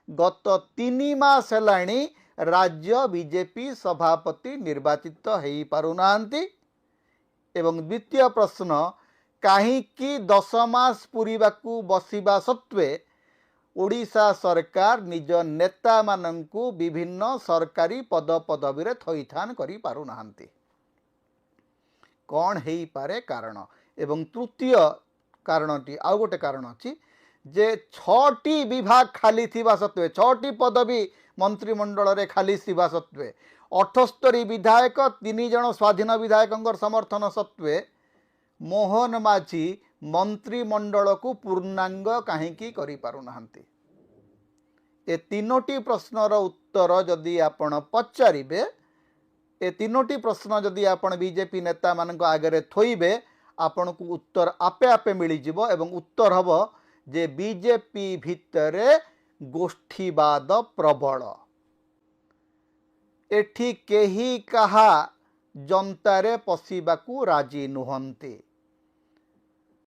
गत 3 मास हेलाणी राज्य बीजेपी सभापति निर्वाचित हो पारुनाहांती। एवं द्वितीय प्रश्न, कहीं 10 मास पूरीबाकू बसिबा सत्वे ओडिशा सरकार निज नेता मानंकु विभिन्न सरकारी पद पदवी रे थईथान करि पारुनाहांती। कौन हेई पारे कारण? एवं तृतीय कारणटी आउ गोटे कारण अछि जे 6टी विभाग खाली थिबा सत्वे 6टी पदवी मंत्रिमंडल रे खाली थिबा सत्वे 78 विधायक 3 जन स्वाधीन विधायक समर्थन सत्वे मोहन माझी मंत्रिमंडल को पूर्णांग कहीं करि पारुनाहांती। ए तीनोटी प्रश्नर उत्तर जदि आपण पचारिबे, ए तीनोटी प्रश्न जदि आपण बीजेपी नेता मान आगे थोइबे आपण को उत्तर आपे आपे मिल जिवो। एवं उत्तर हबो जे बीजेपी भितरे गोष्ठीवाद प्रबल, एठी केही कहा जनतारे पशिबाकू राजी नुहंती।